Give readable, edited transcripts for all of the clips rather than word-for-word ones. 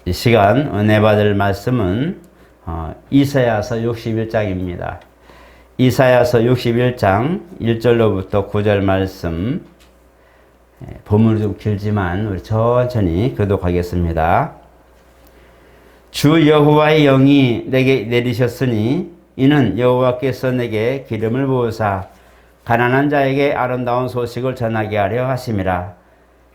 이 시간 은혜 받을 말씀은 이사야서 61장입니다. 이사야서 61장 1절로부터 9절 말씀, 본문이 좀 길지만 우리 천천히 교독하겠습니다. 주 여호와의 영이 내게 내리셨으니 이는 여호와께서 내게 기름을 부으사 가난한 자에게 아름다운 소식을 전하게 하려 하심이라.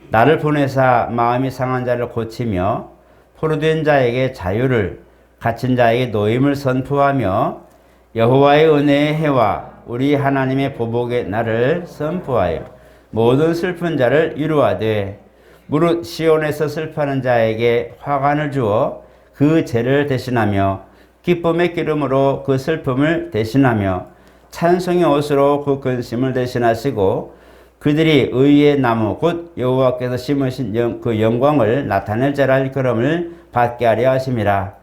나를 보내사 마음이 상한 자를 고치며 포로된 자에게 자유를, 갇힌 자에게 노임을 선포하며 여호와의 은혜의 해와 우리 하나님의 보복의 날을 선포하여 모든 슬픈 자를 위로하되 무릇 시온에서 슬퍼하는 자에게 화관을 주어 그 죄를 대신하며 기쁨의 기름으로 그 슬픔을 대신하며 찬송의 옷으로 그 근심을 대신하시고 그들이 의의 나무 곧 여호와께서 심으신 그 영광을 나타낼 자라 일컬음을 받게 하려 하심이라.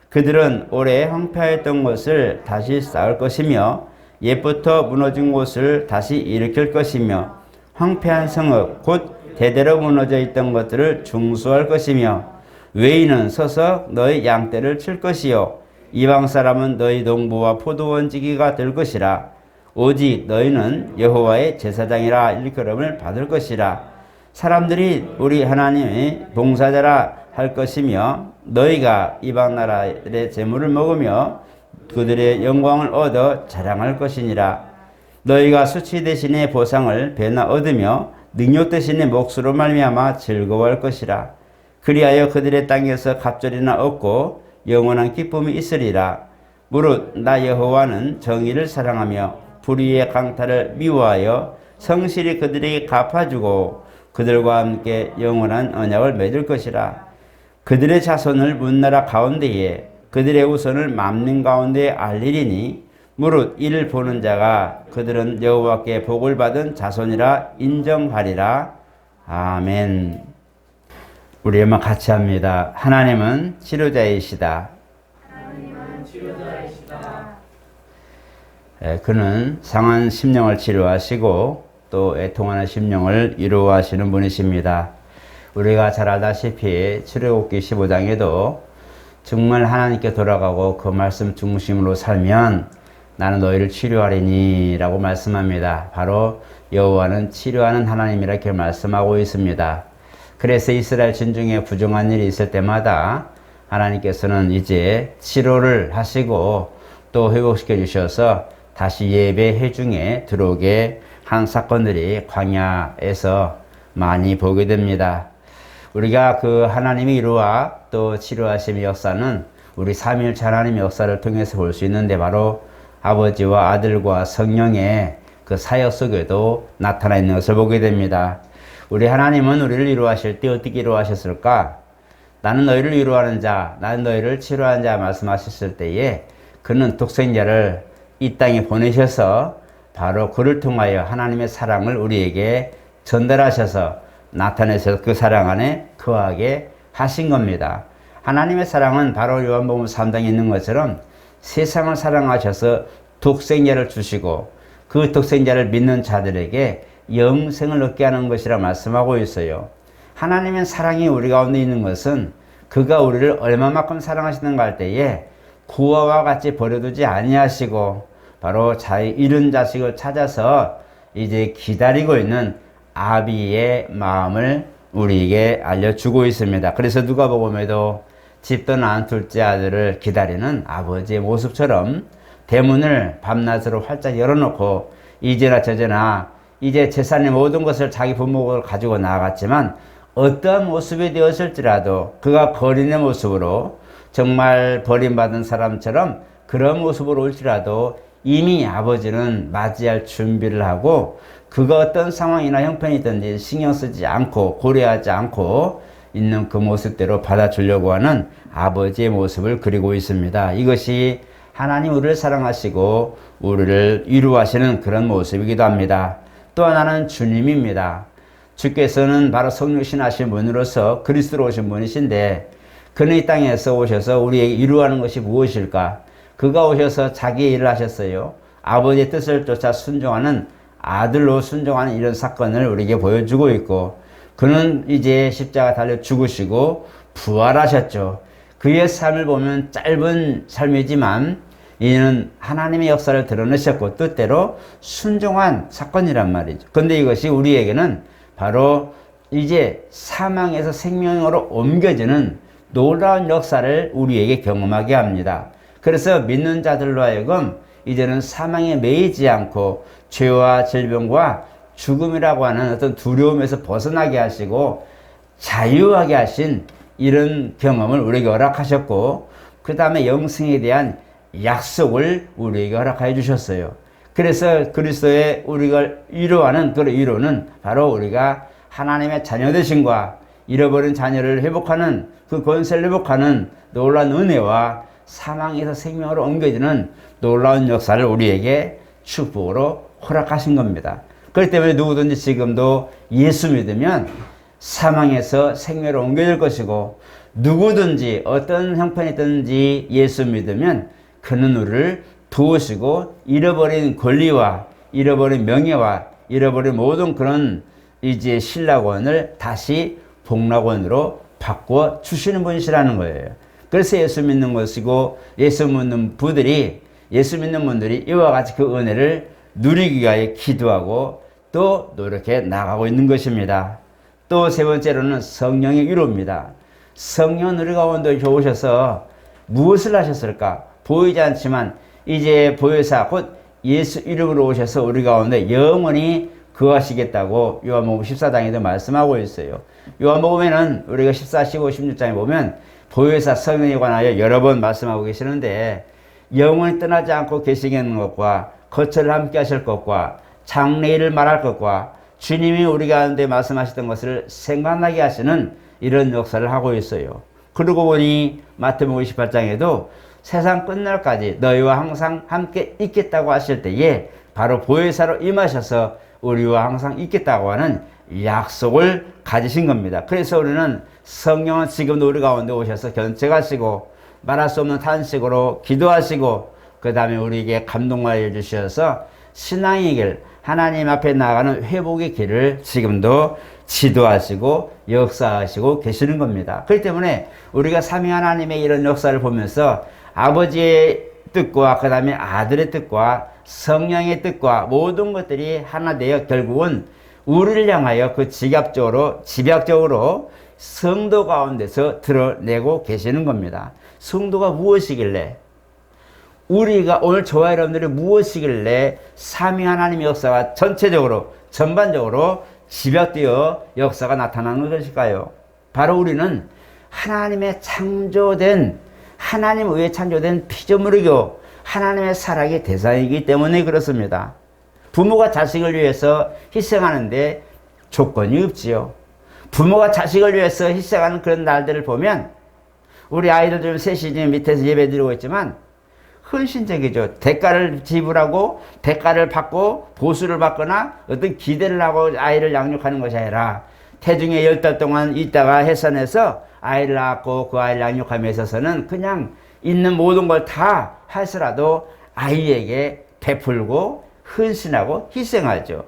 그들은 오래 황폐하였던 것을 다시 쌓을 것이며 옛부터 무너진 곳을 다시 일으킬 것이며 황폐한 성읍 곧 대대로 무너져 있던 것들을 중수할 것이며 외인은 서서 너희 양떼를 칠 것이요 이방 사람은 너희 농부와 포도원지기가 될 것이라. 오직 너희는 여호와의 제사장이라 일컬음을 받을 것이라. 사람들이 우리 하나님의 봉사자라 할 것이며 너희가 이방 나라의 재물을 먹으며 그들의 영광을 얻어 자랑할 것이니라. 너희가 수치 대신에 보상을 배나 얻으며 능력 대신에 몫으로 말미암아 즐거워할 것이라. 그리하여 그들의 땅에서 갑절이나 얻고 영원한 기쁨이 있으리라. 무릇 나 여호와는 정의를 사랑하며 불의의 강탈을 미워하여 성실히 그들에게 갚아주고 그들과 함께 영원한 언약을 맺을 것이라. 그들의 자손을 문나라 가운데에 그들의 우선을 만민 가운데에 알리리니 무릇 이를 보는 자가 그들은 여호와께 복을 받은 자손이라 인정하리라. 아멘. 우리 엄마 같이 합니다. 하나님은 치료자이시다. 그는 상한 심령을 치료하시고 또 애통하는 심령을 위로하시는 분이십니다. 우리가 잘 알다시피 출애굽기 15장에도 정말 하나님께 돌아가고 그 말씀 중심으로 살면 나는 너희를 치료하리니 라고 말씀합니다. 바로 여호와는 치료하는 하나님이라 이렇게 말씀하고 있습니다. 그래서 이스라엘 진중에 부정한 일이 있을 때마다 하나님께서는 이제 치료를 하시고 또 회복시켜 주셔서 다시 예배 회중에 들어오게 한 사건들이 광야에서 많이 보게 됩니다. 우리가 그 하나님의 이루와 또 치료하심의 역사는 우리 삼위일체 하나님의 역사를 통해서 볼 수 있는데 바로 아버지와 아들과 성령의 그 사역 속에도 나타나 있는 것을 보게 됩니다. 우리 하나님은 우리를 위로하실 때 어떻게 위로하셨을까? 나는 너희를 위로하는 자, 나는 너희를 치료하는 자 말씀하셨을 때에 그는 독생자를 이 땅에 보내셔서 바로 그를 통하여 하나님의 사랑을 우리에게 전달하셔서 나타내셔서 그 사랑 안에 거하게 하신 겁니다. 하나님의 사랑은 바로 요한복음 3장에 있는 것처럼 세상을 사랑하셔서 독생자를 주시고 그 독생자를 믿는 자들에게 영생을 얻게 하는 것이라 말씀하고 있어요. 하나님의 사랑이 우리 가운데 있는 것은 그가 우리를 얼마만큼 사랑하시는가 할 때에 구화와 같이 버려두지 아니하시고 바로 자기 잃은 자식을 찾아서 이제 기다리고 있는 아비의 마음을 우리에게 알려주고 있습니다. 그래서 누가복음에도 집 떠난 둘째 아들을 기다리는 아버지의 모습처럼 대문을 밤낮으로 활짝 열어놓고 이제나 저제나 이제 재산의 모든 것을 자기 부모를 가지고 나아갔지만 어떠한 모습이 되었을지라도 그가 거린의 모습으로 정말 버림받은 사람처럼 그런 모습으로 올지라도 이미 아버지는 맞이할 준비를 하고 그가 어떤 상황이나 형편이든지 신경 쓰지 않고 고려하지 않고 있는 그 모습대로 받아주려고 하는 아버지의 모습을 그리고 있습니다. 이것이 하나님 우리를 사랑하시고 우리를 위로하시는 그런 모습이기도 합니다. 또 하나는 주님입니다. 주께서는 바로 성육신 하신 분으로서 그리스도로 오신 분이신데 그는 이 땅에서 오셔서 우리에게 위로하는 것이 무엇일까? 그가 오셔서 자기의 일을 하셨어요. 아버지의 뜻을 쫓아 순종하는 아들로 순종하는 이런 사건을 우리에게 보여주고 있고 그는 이제 십자가 달려 죽으시고 부활하셨죠. 그의 삶을 보면 짧은 삶이지만 이는 하나님의 역사를 드러내셨고 뜻대로 순종한 사건이란 말이죠. 근데 이것이 우리에게는 바로 이제 사망에서 생명으로 옮겨지는 놀라운 역사를 우리에게 경험하게 합니다. 그래서 믿는 자들로 하여금 이제는 사망에 매이지 않고 죄와 질병과 죽음이라고 하는 어떤 두려움에서 벗어나게 하시고 자유하게 하신 이런 경험을 우리에게 허락하셨고, 그 다음에 영생에 대한 약속을 우리에게 허락하여 주셨어요. 그래서 그리스도의 우리가 위로하는 그 위로는 바로 우리가 하나님의 자녀 되심과 잃어버린 자녀를 회복하는 그 권세를 회복하는 놀라운 은혜와 사망에서 생명으로 옮겨지는 놀라운 역사를 우리에게 축복으로 허락하신 겁니다. 그렇기 때문에 누구든지 지금도 예수 믿으면 사망에서 생명으로 옮겨질 것이고, 누구든지 어떤 형편이든지 예수 믿으면 그는 우리를 도우시고 잃어버린 권리와 잃어버린 명예와 잃어버린 모든 그런 이제 신락원을 다시 복락원으로 바꾸어 주시는 분이시라는 거예요. 그래서 예수 믿는 것이고, 예수 믿는 분들이 이와 같이 그 은혜를 누리기 위하여 기도하고 또 노력해 나가고 있는 것입니다. 또 세 번째로는 성령의 위로입니다. 성령은 우리 가운데 오셔서 무엇을 하셨을까? 보이지 않지만 이제 보혜사 곧 예수 이름으로 오셔서 우리 가운데 영원히 거하시겠다고 요한복음 14장에도 말씀하고 있어요. 요한복음에는 우리가 14, 15, 16장에 보면 보혜사 성령에 관하여 여러 번 말씀하고 계시는데, 영원히 떠나지 않고 계시겠는 것과 거처를 함께 하실 것과 장래일을 말할 것과 주님이 우리 가운데 말씀하셨던 것을 생각나게 하시는 이런 역사를 하고 있어요. 그러고 보니 마태복음 28장에도 세상 끝날까지 너희와 항상 함께 있겠다고 하실 때에 바로 보혜사로 임하셔서 우리와 항상 있겠다고 하는 약속을 가지신 겁니다. 그래서 우리는 성령은 지금도 우리 가운데 오셔서 견책하시고 말할 수 없는 탄식으로 기도하시고 그 다음에 우리에게 감동을 알려주셔서 신앙의 길, 하나님 앞에 나아가는 회복의 길을 지금도 지도하시고 역사하시고 계시는 겁니다. 그렇기 때문에 우리가 삼위 하나님의 이런 역사를 보면서 아버지의 뜻과 그 다음에 아들의 뜻과 성령의 뜻과 모든 것들이 하나 되어 결국은 우리를 향하여 그 집약적으로 성도 가운데서 드러내고 계시는 겁니다. 성도가 무엇이길래, 우리가 오늘 저와 여러분들이 무엇이길래 삼위 하나님의 역사가 전반적으로 집약되어 역사가 나타나는 것일까요? 바로 우리는 하나님의 하나님 의해 창조된 피조물이고 하나님의 사랑의 대상이기 때문에 그렇습니다. 부모가 자식을 위해서 희생하는데 조건이 없지요. 부모가 자식을 위해서 희생하는 그런 날들을 보면 우리 아이들 좀 셋이 지금 밑에서 예배 드리고 있지만 헌신적이죠. 대가를 지불하고 대가를 받고 보수를 받거나 어떤 기대를 하고 아이를 양육하는 것이 아니라 태중에 10달 동안 있다가 해산해서 아이를 낳고 그 아이를 양육함에 있어서는 그냥 있는 모든 걸 다 할수라도 아이에게 베풀고 헌신하고 희생하죠.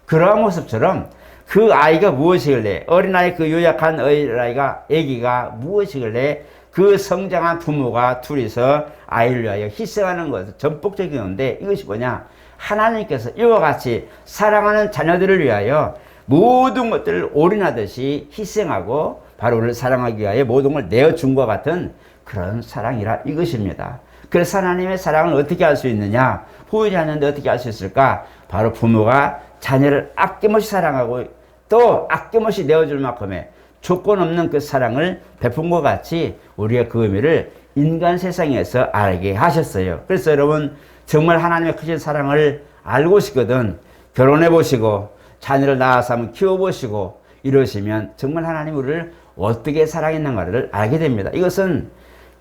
그러한 모습처럼 그 아이가 무엇이길래, 어린아이 그 요약한 아기가 무엇이길래 그 성장한 부모가 둘이서 아이를 위하여 희생하는 것은 전폭적인 건데, 이것이 뭐냐? 하나님께서 이와 같이 사랑하는 자녀들을 위하여 모든 것들을 올인하듯이 희생하고 바로 우리를 사랑하기 위하여 모든 걸 내어준 것 같은 그런 사랑이라 이것입니다. 그래서 하나님의 사랑을 어떻게 할 수 있느냐? 보이지 않는데 어떻게 할 수 있을까? 바로 부모가 자녀를 아낌없이 사랑하고 또 아낌없이 내어줄 만큼의 조건 없는 그 사랑을 베푼 것 같이 우리가 그 의미를 인간 세상에서 알게 하셨어요. 그래서 여러분 정말 하나님의 크신 사랑을 알고 싶거든 결혼해 보시고 자녀를 낳아서 한번 키워보시고 이러시면 정말 하나님 우리를 어떻게 사랑했는가를 알게 됩니다. 이것은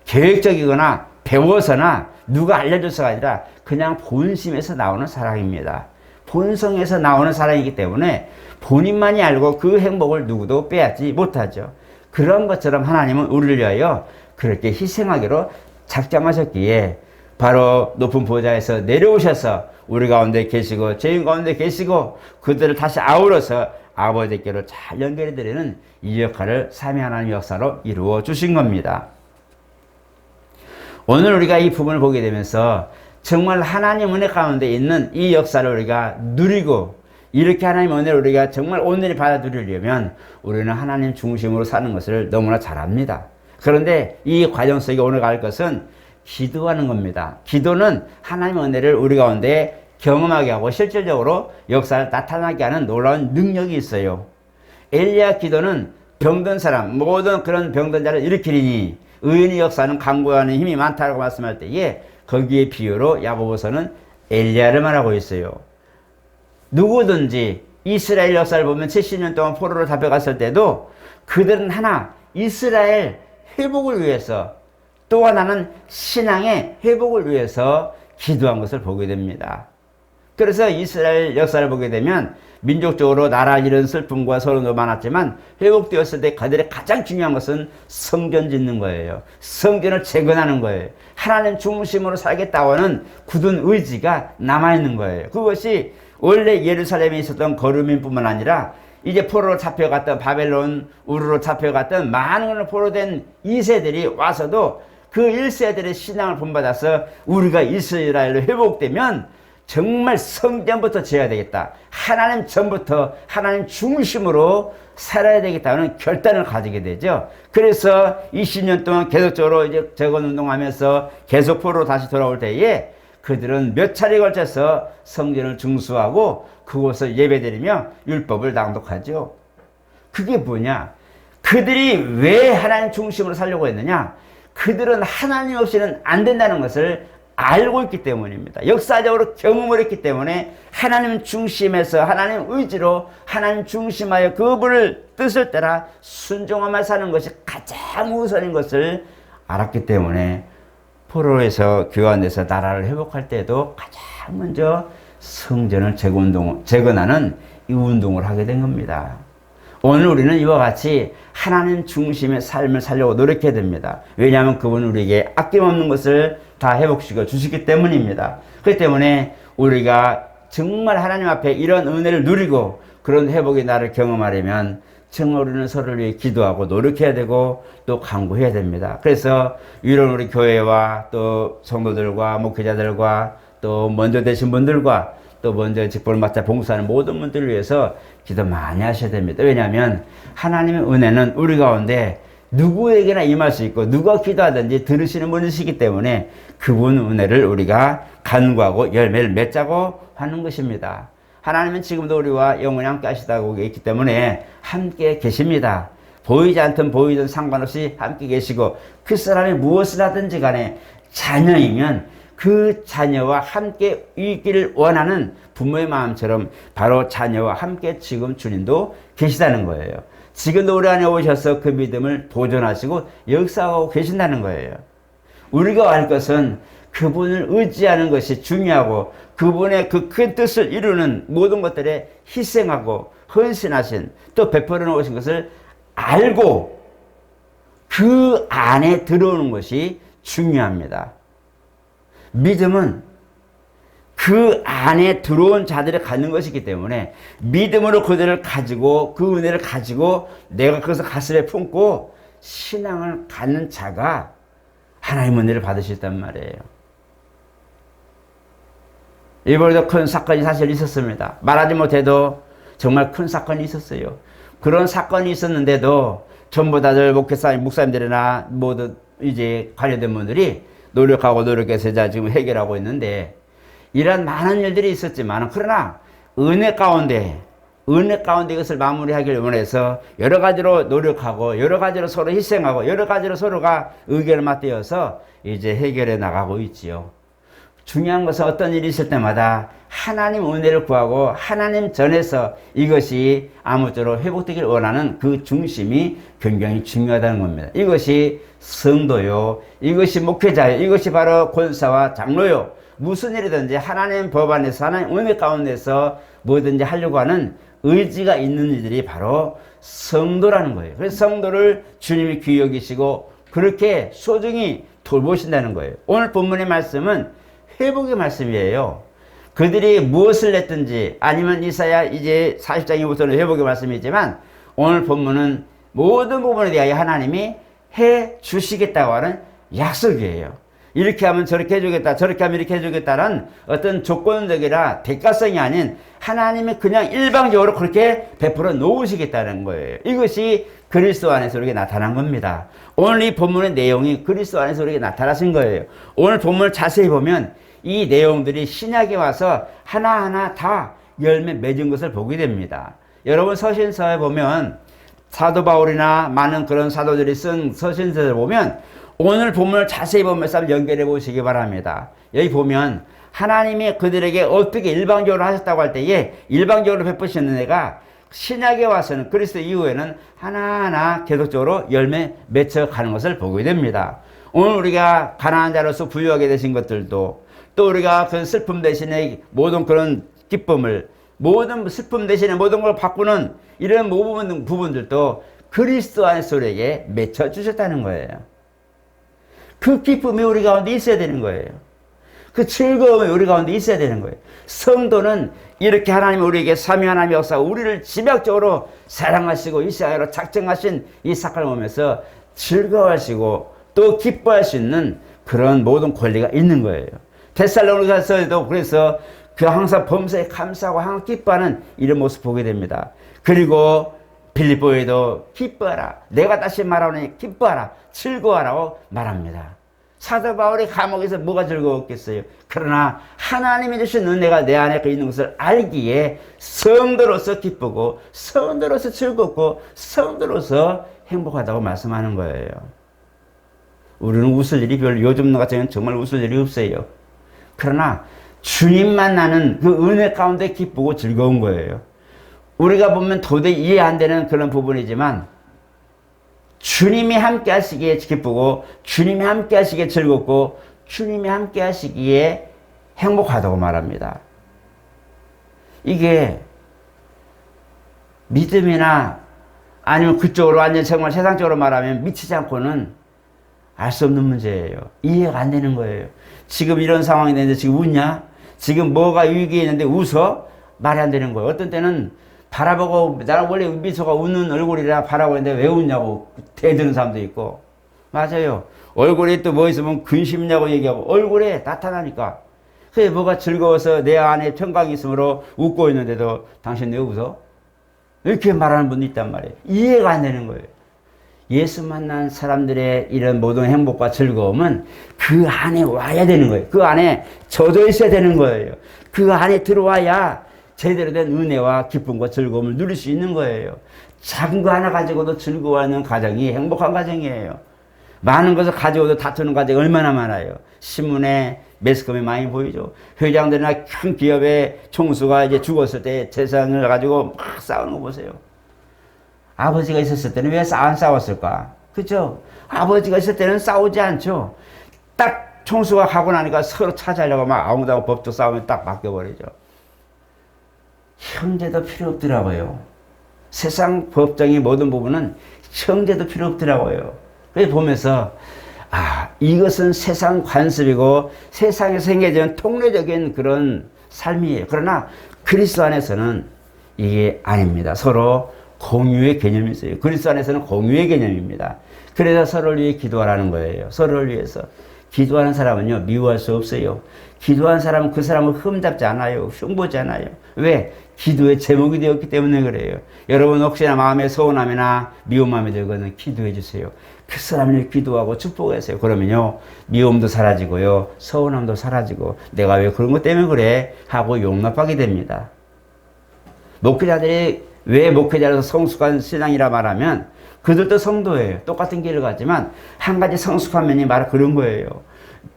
계획적이거나 배워서나 누가 알려줘서가 아니라 그냥 본심에서 나오는 사랑입니다. 본성에서 나오는 사랑이기 때문에 본인만이 알고 그 행복을 누구도 빼앗지 못하죠. 그런 것처럼 하나님은 우리를 위하여 그렇게 희생하기로 작정하셨기에 바로 높은 보좌에서 내려오셔서 우리 가운데 계시고 죄인 가운데 계시고 그들을 다시 아우러서 아버지께로 잘 연결해 드리는 이 역할을 삼위 하나님 역사로 이루어 주신 겁니다. 오늘 우리가 이 부분을 보게 되면서 정말 하나님 은혜 가운데 있는 이 역사를 우리가 누리고, 이렇게 하나님 은혜를 우리가 정말 온전히 받아들이려면 우리는 하나님 중심으로 사는 것을 너무나 잘 압니다. 그런데 이 과정 속에 오늘 갈 것은 기도하는 겁니다. 기도는 하나님의 은혜를 우리 가운데 경험하게 하고 실질적으로 역사를 나타나게 하는 놀라운 능력이 있어요. 엘리야 기도는 병든 사람, 모든 그런 병든 자를 일으키리니 의인의 역사는 강구하는 힘이 많다고 말씀할 때에 거기에 비유로 야고보서는 엘리야를 말하고 있어요. 누구든지 이스라엘 역사를 보면 70년 동안 포로로 잡혀갔을 때도 그들은 하나 이스라엘 회복을 위해서, 또 하나는 신앙의 회복을 위해서 기도한 것을 보게 됩니다. 그래서 이스라엘 역사를 보게 되면 민족적으로 나라 잃은 슬픔과 서름도 많았지만 회복되었을 때 그들의 가장 중요한 것은 성전 짓는 거예요. 성전을 재건하는 거예요. 하나님 중심으로 살겠다고 하는 굳은 의지가 남아있는 거예요. 그것이 원래 예루살렘에 있었던 거류민뿐만 아니라 이제 포로로 잡혀갔던 바벨론, 우르로 잡혀갔던 많은 포로된 2세들이 와서도 그 1세들의 신앙을 본받아서 우리가 이스라엘로 회복되면 정말 성전부터 지어야 되겠다, 하나님 전부터 하나님 중심으로 살아야 되겠다는 결단을 가지게 되죠. 그래서 20년 동안 계속적으로 이제 재건운동하면서 계속 포로로 다시 돌아올 때에 그들은 몇 차례에 걸쳐서 성전을 중수하고 그곳을 예배드리며 율법을 낭독하죠. 그게 뭐냐? 그들이 왜 하나님 중심으로 살려고 했느냐? 그들은 하나님 없이는 안 된다는 것을 알고 있기 때문입니다. 역사적으로 경험을 했기 때문에 하나님 중심에서 하나님 의지로 하나님 중심하여 그분을 뜻을 따라 순종하며 사는 것이 가장 우선인 것을 알았기 때문에 포로에서 교환돼서 나라를 회복할 때도 가장 먼저 성전을 재건하는 이 운동을 하게 된 겁니다. 오늘 우리는 이와 같이 하나님 중심의 삶을 살려고 노력해야 됩니다. 왜냐하면 그분은 우리에게 아낌없는 것을 다 회복시켜 주시기 때문입니다. 그렇기 때문에 우리가 정말 하나님 앞에 이런 은혜를 누리고 그런 회복의 날을 경험하려면 정말 우리는 서로를 위해 기도하고 노력해야 되고 또 간구해야 됩니다. 그래서 이런 우리 교회와 또 성도들과 목회자들과 또 먼저 되신 분들과 또 먼저 직분을 맡아 봉사하는 모든 분들을 위해서 기도 많이 하셔야 됩니다. 왜냐하면 하나님의 은혜는 우리 가운데 누구에게나 임할 수 있고 누가 기도하든지 들으시는 분이시기 때문에 그분 은혜를 우리가 간구하고 열매를 맺자고 하는 것입니다. 하나님은 지금도 우리와 영원히 함께 하시다고 있기 때문에 함께 계십니다. 보이지 않든 보이든 상관없이 함께 계시고 그 사람이 무엇을 하든지 간에 자녀이면 그 자녀와 함께 있기를 원하는 부모의 마음처럼 바로 자녀와 함께 지금 주님도 계시다는 거예요. 지금도 우리 안에 오셔서 그 믿음을 보존하시고 역사하고 계신다는 거예요. 우리가 알 것은 그분을 의지하는 것이 중요하고 그분의 그 큰 뜻을 이루는 모든 것들에 희생하고 헌신하신 또 베풀어 놓으신 것을 알고 그 안에 들어오는 것이 중요합니다. 믿음은 그 안에 들어온 자들이 갖는 것이기 때문에 믿음으로 그들을 가지고 그 은혜를 가지고 내가 그것을 가슴에 품고 신앙을 갖는 자가 하나님의 은혜를 받을 수 있단 말이에요. 이번에도 큰 사건이 사실 있었습니다. 말하지 못해도 정말 큰 사건이 있었어요. 그런 사건이 있었는데도 전부 다들 목사님들이나 모두 이제 관련된 분들이 노력하고 노력해서 지금 해결하고 있는데 이런 많은 일들이 있었지만 그러나 은혜 가운데 이것을 마무리하기를 원해서 여러 가지로 노력하고 여러 가지로 서로 희생하고 여러 가지로 서로가 의견을 맞대어서 이제 해결해 나가고 있지요. 중요한 것은 어떤 일이 있을 때마다 하나님 은혜를 구하고 하나님 전에서 이것이 아무쪼록 회복되길 원하는 그 중심이 굉장히 중요하다는 겁니다. 이것이 성도요, 이것이 목회자요, 이것이 바로 권사와 장로요. 무슨 일이든지 하나님 법 안에서 하나님 은혜 가운데서 뭐든지 하려고 하는 의지가 있는 이들이 바로 성도라는 거예요. 그래서 성도를 주님이 귀히 여기시고 그렇게 소중히 돌보신다는 거예요. 오늘 본문의 말씀은 회복의 말씀이에요. 그들이 무엇을 냈든지 아니면 이사야 이제 40장부터는 회복의 말씀이지만 오늘 본문은 모든 부분에 대하여 하나님이 해 주시겠다고 하는 약속이에요. 이렇게 하면 저렇게 해주겠다, 저렇게 하면 이렇게 해주겠다는 어떤 조건적이라 대가성이 아닌 하나님이 그냥 일방적으로 그렇게 베풀어 놓으시겠다는 거예요. 이것이 그리스도 안에서 우리에게 나타난 겁니다. 오늘 이 본문의 내용이 그리스도 안에서 우리에게 나타나신 거예요. 오늘 본문을 자세히 보면 이 내용들이 신약에 와서 하나하나 다 열매 맺은 것을 보게 됩니다. 여러분 서신서에 보면 사도 바울이나 많은 그런 사도들이 쓴 서신서를 보면 오늘 본문을 자세히 보면서 한번 연결해 보시기 바랍니다. 여기 보면 하나님이 그들에게 어떻게 일방적으로 하셨다고 할 때에 일방적으로 베푸시는 애가 신약에 와서는 그리스도 이후에는 하나하나 계속적으로 열매 맺혀가는 것을 보게 됩니다. 오늘 우리가 가난한 자로서 부유하게 되신 것들도 또 우리가 그 슬픔 대신에 모든 그런 기쁨을 모든 슬픔 대신에 모든 걸 바꾸는 이런 모든 부분들도 그리스도 안에서 우리에게 맺혀주셨다는 거예요. 그 기쁨이 우리 가운데 있어야 되는 거예요. 그 즐거움이 우리 가운데 있어야 되는 거예요. 성도는 이렇게 하나님이 우리에게 삼위 하나님의 역사가 우리를 지략적으로 사랑하시고 이 시간으로 작정하신 이 사건을 보면서 즐거워하시고 또 기뻐할 수 있는 그런 모든 권리가 있는 거예요. 데살로니가서도 그래서 그 항상 범사에 감사하고 항상 기뻐하는 이런 모습 보게 됩니다. 그리고 빌립보에도 기뻐하라. 내가 다시 말하오니 기뻐하라. 즐거워하라고 말합니다. 사도 바울이 감옥에서 뭐가 즐거웠겠어요? 그러나 하나님이 주신 은혜가 내 안에 있는 것을 알기에 성도로서 기쁘고 성도로서 즐겁고 성도로서 행복하다고 말씀하는 거예요. 우리는 웃을 일이 별로 요즘 같은 정말 웃을 일이 없어요. 그러나 주님 만나는 그 은혜 가운데 기쁘고 즐거운 거예요. 우리가 보면 도저히 이해 안 되는 그런 부분이지만 주님이 함께 하시기에 기쁘고 주님이 함께 하시기에 즐겁고 주님이 함께 하시기에 행복하다고 말합니다. 이게 믿음이나 아니면 그쪽으로 완전 정말 세상적으로 말하면 미치지 않고는 알 수 없는 문제예요. 이해가 안 되는 거예요. 지금 이런 상황이 되는데 지금 웃냐? 지금 뭐가 위기에 있는데 웃어? 말이 안 되는 거예요. 어떤 때는 바라보고 나는 원래 미소가 웃는 얼굴이라 바라보는데 왜 웃냐고 대드는 사람도 있고. 맞아요. 얼굴에 또 뭐 있으면 근심냐고 얘기하고 얼굴에 나타나니까. 그게 뭐가 즐거워서 내 안에 평강이 있으므로 웃고 있는데도 당신 왜 웃어? 이렇게 말하는 분도 있단 말이에요. 이해가 안 되는 거예요. 예수 만난 사람들의 이런 모든 행복과 즐거움은 그 안에 와야 되는 거예요. 그 안에 젖어 있어야 되는 거예요. 그 안에 들어와야 제대로 된 은혜와 기쁨과 즐거움을 누릴 수 있는 거예요. 작은 거 하나 가지고도 즐거워하는 가정이 행복한 가정이에요. 많은 것을 가지고도 다투는 가정이 얼마나 많아요. 신문에 매스컴에 많이 보이죠. 회장들이나 큰 기업의 총수가 이제 죽었을 때 재산을 가지고 막 싸우는 거 보세요. 아버지가 있었을 때는 왜 안 싸웠을까? 그죠? 아버지가 있을 때는 싸우지 않죠. 딱 총수가 가고 나니까 서로 찾아려고 막 아웅다웅 법적 싸움에 딱 바뀌어버리죠. 형제도 필요 없더라고요. 세상 법정의 모든 부분은 형제도 필요 없더라고요. 그래서 보면서 이것은 세상 관습이고 세상에서 행해지는 통례적인 그런 삶이에요. 그러나 그리스도 안에서는 이게 아닙니다. 서로 공유의 개념이 있어요. 그리스도 안에서는 공유의 개념입니다. 그래서 서로를 위해 기도하라는 거예요. 서로를 위해서. 기도하는 사람은요, 미워할 수 없어요. 기도하는 사람은 그 사람을 흠잡지 않아요. 흉보지 않아요. 왜? 기도의 제목이 되었기 때문에 그래요. 여러분 혹시나 마음에 서운함이나 미움함이 들거든 기도해 주세요. 그 사람을 기도하고 축복하세요. 그러면요, 미움도 사라지고요, 서운함도 사라지고 내가 왜 그런 것 때문에 그래? 하고 용납하게 됩니다. 목회자들이 왜 목회자로서 성숙한 신앙이라 말하면 그들도 성도예요. 똑같은 길을 가지만 한 가지 성숙한 면이 바로 그런 거예요.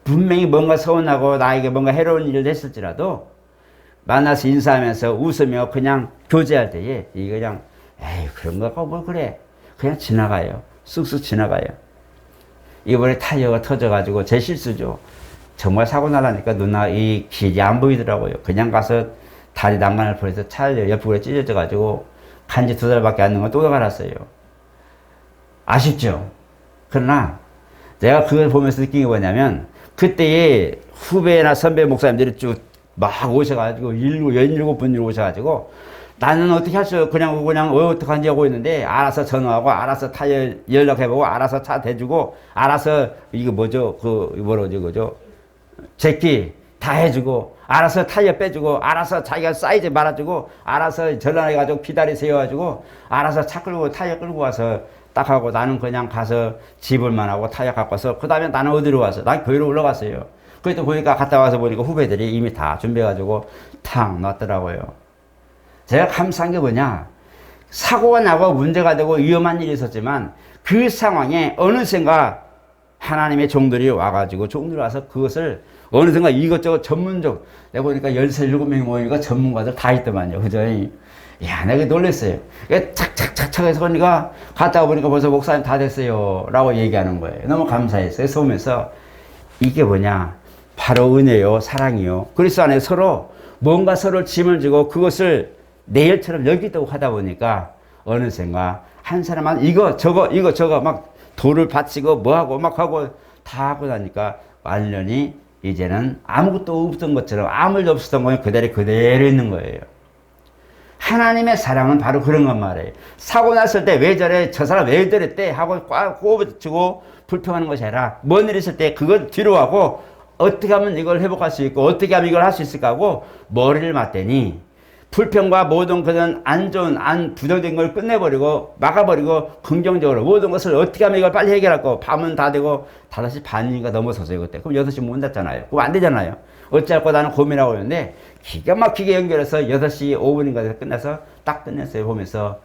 분명히 뭔가 서운하고 나에게 뭔가 해로운 일을 했을지라도 만나서 인사하면서 웃으며 그냥 교제할 때에 이게 그냥 에이 그런 거 갖고 뭘 그래. 그냥 지나가요. 쑥쑥 지나가요. 이번에 타이어가 터져가지고 제 실수죠. 정말 사고 나라니까 누나 이 길이 안 보이더라고요. 그냥 가서 다리 난간을 버려서 차를 옆으로 찢어져가지고 간지 2달밖에 안 된 거 또 갈았어요. 아쉽죠? 그러나 내가 그걸 보면서 느낀 게 뭐냐면 그때의 후배나 선배 목사님들이 쭉 막 오셔가지고 일곱 분이 오셔가지고 나는 어떻게 할 수 그냥 어떡한지 하고 있는데 알아서 전화하고 알아서 타이어 연락해보고 알아서 차 대주고 알아서 이거 뭐죠 그 뭐라죠 그죠 제끼 다 해주고 알아서 타이어 빼주고 알아서 자기가 사이즈 말아주고 알아서 전화해가지고 기다리세요 가지고 알아서 차 끌고 타이어 끌고 와서 딱 하고 나는 그냥 가서 집을만 하고 타이어 갖고 와서 그 다음에 나는 어디로 왔어? 난 교회로 올라갔어요. 그래도 보니까 갔다 와서 보니까 후배들이 이미 다 준비해가지고 탁 놨더라고요. 제가 감사한 게 뭐냐, 사고가 나고 문제가 되고 위험한 일이 있었지만 그 상황에 어느샌가 하나님의 종들이 와가지고 종들이 와서 그것을 어느샌가 이것저것 전문적 내가 보니까 13-17명이 모이니까 전문가들 다 있더만요. 그죠? 야, 내가 놀랐어요. 착착착착 해서 그러니까 갔다 보니까 벌써 목사님 다 됐어요 라고 얘기하는 거예요. 너무 감사했어요. 그래서 보면서 이게 뭐냐, 바로 은혜요, 사랑이요. 그리스도 안에 서로 뭔가 서로 짐을 지고 그것을 내 일처럼 여기도 하다 보니까 어느샌가 한 사람은 이거 저거 막 돌을 바치고 뭐하고 막 하고 다 하고 나니까 완전히 이제는 아무것도 없던 것처럼 아무 일도 없었던 거에 그대로 있는 거예요. 하나님의 사랑은 바로 그런 것 말이에요. 사고 났을 때 왜 저래 저 사람 왜 저랬대 하고 꽉 꼬부치고 불평하는 것이 아니라 뭔 일 있을 때 그걸 뒤로 하고 어떻게 하면 이걸 회복할 수 있고 어떻게 하면 이걸 할 수 있을까 하고 머리를 맞대니 불평과 모든 그런 안 좋은 부정적인 걸 끝내버리고 막아버리고 긍정적으로 모든 것을 어떻게 하면 이걸 빨리 해결할 거. 밤은 다 되고 5시 반인가 넘어서서요 그때. 그럼 6시 문 닫잖아요. 그럼 안 되잖아요. 어찌할 거 나는 고민하고 있는데 기가 막히게 연결해서 6시 5분인가 돼서 끝나서 딱 끝냈어요. 보면서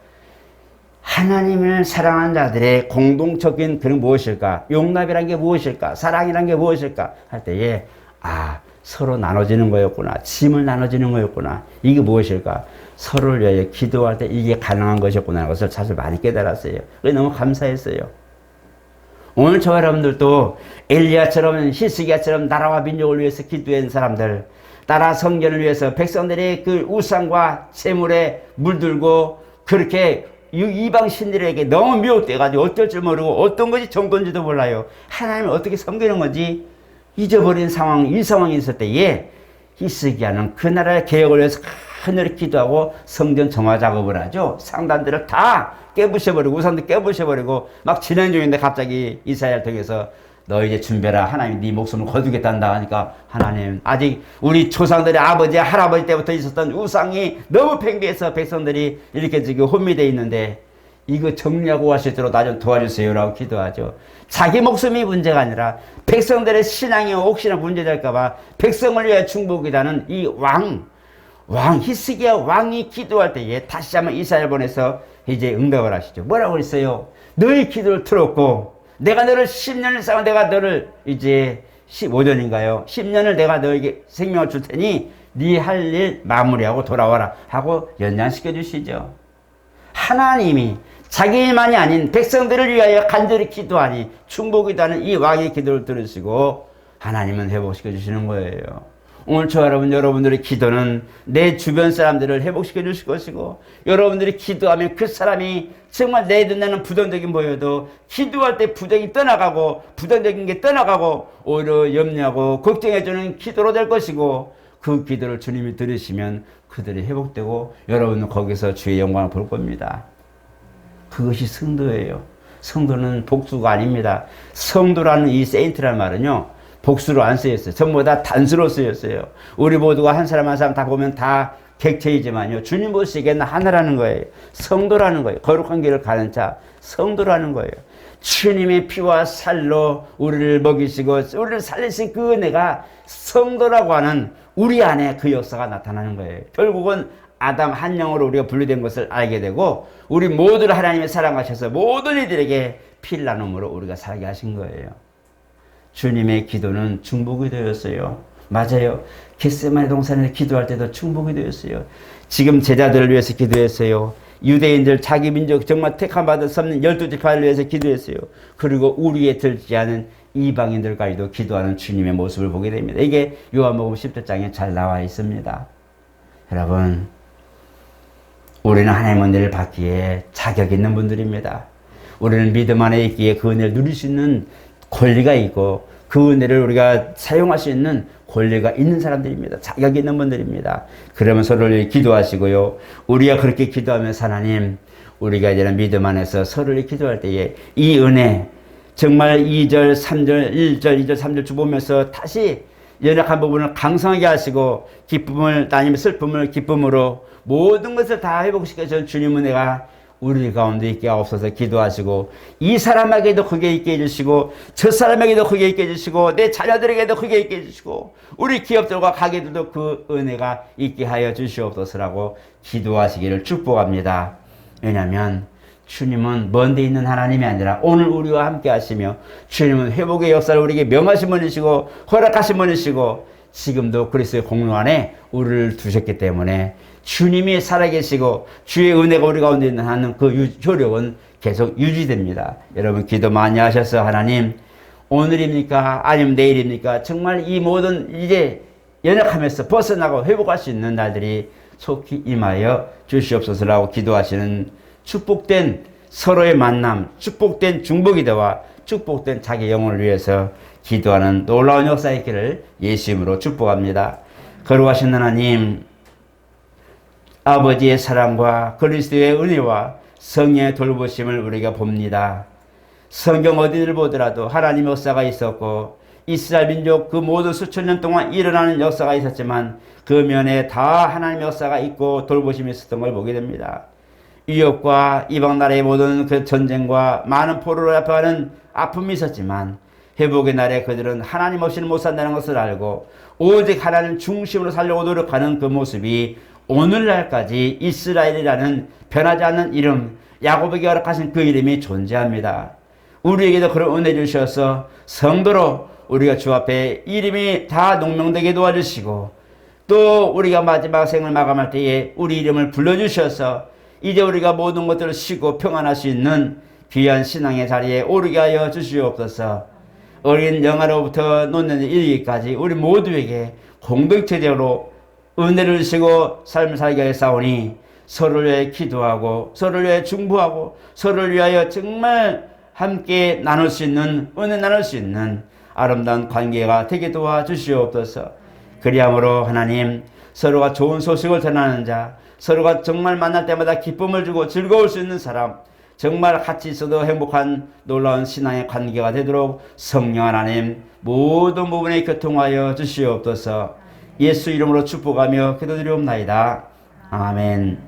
하나님을 사랑하는 자들의 공동적인 그런 무엇일까, 용납이란 게 무엇일까, 사랑이란 게 무엇일까 할 때에 서로 나눠지는 거였구나. 짐을 나눠지는 거였구나. 이게 무엇일까? 서로를 위하여 기도할 때 이게 가능한 것이었구나 하는 것을 사실 많이 깨달았어요. 그래서 너무 감사했어요. 오늘 저와 여러분들도 엘리야처럼 히스기야처럼 나라와 민족을 위해서 기도한 사람들, 나라 성전을 위해서 백성들의 그 우상과 재물에 물들고 그렇게 이방 신들에게 너무 미혹돼가지고 어떨 줄 모르고 어떤 것이 정도인지도 몰라요. 하나님을 어떻게 섬기는 건지 잊어버린 상황, 이 상황이 있을 때에 히스기야는 그 나라의 개혁을 위해서 하늘에 기도하고 성전 정화 작업을 하죠. 상단들을 다 깨부셔버리고 우상도 깨부셔버리고 막 진행 중인데 갑자기 이사야를 통해서 너 이제 준비해라. 하나님이 네 목숨을 거두겠단다 하니까 하나님 아직 우리 조상들의 아버지 할아버지 때부터 있었던 우상이 너무 팽배해서 백성들이 이렇게 지금 혼미되어 있는데 이거 정리하고 갈 수 있도록 나 좀 도와주세요 라고 기도하죠. 자기 목숨이 문제가 아니라 백성들의 신앙이 혹시나 문제될까봐 백성을 위해 충복이라는 이 히스기야 왕이 기도할 때에 다시 한번 이사야를 보내서 이제 응답을 하시죠. 뭐라고 그랬어요? 너의 기도를 들었고 내가 너를 10년을 쌓아 내가 너를 이제 15년인가요? 10년을 내가 너에게 생명을 줄 테니 네 할 일 마무리하고 돌아와라 하고 연장시켜 주시죠. 하나님이 자기만이 아닌 백성들을 위하여 간절히 기도하니 충복이라는 이 왕의 기도를 들으시고 하나님은 회복시켜 주시는 거예요. 오늘 저와 여러분들의 기도는 내 주변 사람들을 회복시켜 주실 것이고 여러분들이 기도하면 그 사람이 정말 내 눈에는 부정적인 보여도 기도할 때 부정이 떠나가고 부정적인 게 떠나가고 오히려 염려하고 걱정해주는 기도로 될 것이고 그 기도를 주님이 들으시면 그들이 회복되고 여러분은 거기서 주의 영광을 볼 겁니다. 그것이 성도예요. 성도는 복수가 아닙니다. 성도라는 이 세인트라는 말은요 복수로 안 쓰였어요. 전부 다 단수로 쓰였어요. 우리 모두가 한 사람 한 사람 다 보면 다 객체이지만요 주님 보시기에는 하나라는 거예요. 성도라는 거예요. 거룩한 길을 가는 자 성도라는 거예요. 주님의 피와 살로 우리를 먹이시고 우리를 살리신 그 은혜가 성도라고 하는 우리 안에 그 역사가 나타나는 거예요. 결국은 아담 한 영으로 우리가 분리된 것을 알게 되고 우리 모두를 하나님의 사랑하셔서 모든 이들에게 피를 나눔으로 우리가 살게 하신 거예요. 주님의 기도는 중보기 도였어요. 맞아요. 겟세마네 동산에서 기도할 때도 중보기 도였어요. 지금 제자들을 위해서 기도했어요. 유대인들 자기 민족 정말 택함받은 섬는 12지파를 위해서 기도했어요. 그리고 우리에 들지 않은 이방인들까지도 기도하는 주님의 모습을 보게 됩니다. 이게 요한복음 10장에 잘 나와 있습니다. 여러분 우리는 하나님의 은혜를 받기에 자격 있는 분들입니다. 우리는 믿음 안에 있기에 그 은혜를 누릴 수 있는 권리가 있고 그 은혜를 우리가 사용할 수 있는 권리가 있는 사람들입니다. 자격이 있는 분들입니다. 그러면 서로를 기도하시고요. 우리가 그렇게 기도하면서 하나님, 우리가 이제는 믿음 안에서 서로를 기도할 때에 이 은혜, 정말 2절, 3절, 1절, 2절, 3절 주 보면서 다시 연약한 부분을 강성하게 하시고 기쁨을, 아니면 슬픔을 기쁨으로 모든 것을 다 회복시켜서 주님 은혜가 우리 가운데 있게 하옵소서 기도하시고, 이 사람에게도 크게 있게 해주시고, 저 사람에게도 크게 있게 해주시고, 내 자녀들에게도 크게 있게 해주시고, 우리 기업들과 가게들도 그 은혜가 있게 하여 주시옵소서라고 기도하시기를 축복합니다. 왜냐하면 주님은 먼 데 있는 하나님이 아니라 오늘 우리와 함께 하시며, 주님은 회복의 역사를 우리에게 명하신 분이시고 허락하신 분이시고 지금도 그리스도의 공로 안에 우리를 두셨기 때문에 주님이 살아계시고 주의 은혜가 우리 가운데 있는 하는 그 효력은 계속 유지됩니다. 여러분 기도 많이 하셔서 하나님, 오늘입니까 아니면 내일입니까, 정말 이 모든 이제 연약함에서 벗어나고 회복할 수 있는 날들이 속히 임하여 주시옵소서라고 기도하시는 축복된 서로의 만남, 축복된 중보기도와 축복된 자기 영혼을 위해서 기도하는 놀라운 역사 있기를 예수 이름으로 축복합니다. 거룩하신 하나님, 아버지의 사랑과 그리스도의 은혜와 성령의 돌보심을 우리가 봅니다. 성경 어디를 보더라도 하나님의 역사가 있었고 이스라엘 민족 그 모든 수천 년 동안 일어나는 역사가 있었지만 그 면에 다 하나님의 역사가 있고 돌보심이 있었던 걸 보게 됩니다. 유럽과 이방 나라의 모든 그 전쟁과 많은 포로를 앞에하는 아픔이 있었지만 회복의 날에 그들은 하나님 없이는 못 산다는 것을 알고 오직 하나님 중심으로 살려고 노력하는 그 모습이 오늘날까지 이스라엘이라는 변하지 않는 이름, 야곱에게 허락하신 그 이름이 존재합니다. 우리에게도 그런 은혜 주셔서 성도로 우리가 주 앞에 이름이 다 농명되게 도와주시고, 또 우리가 마지막 생을 마감할 때에 우리 이름을 불러주셔서 이제 우리가 모든 것들을 쉬고 평안할 수 있는 귀한 신앙의 자리에 오르게 하여 주시옵소서. 어린 영아로부터 노년에 이르기까지 우리 모두에게 공동체적으로 은혜를 주시고 삶을 살게 하사오니 서로를 위해 기도하고 서로를 위해 중보하고 서로를 위하여 정말 함께 나눌 수 있는, 은혜 나눌 수 있는 아름다운 관계가 되게 도와주시옵소서. 그리함으로 하나님, 서로가 좋은 소식을 전하는 자, 서로가 정말 만날 때마다 기쁨을 주고 즐거울 수 있는 사람, 정말 같이 있어도 행복한 놀라운 신앙의 관계가 되도록 성령 하나님 모든 부분에 교통하여 주시옵소서. 예수 이름으로 축복하며 기도드리옵나이다. 아멘.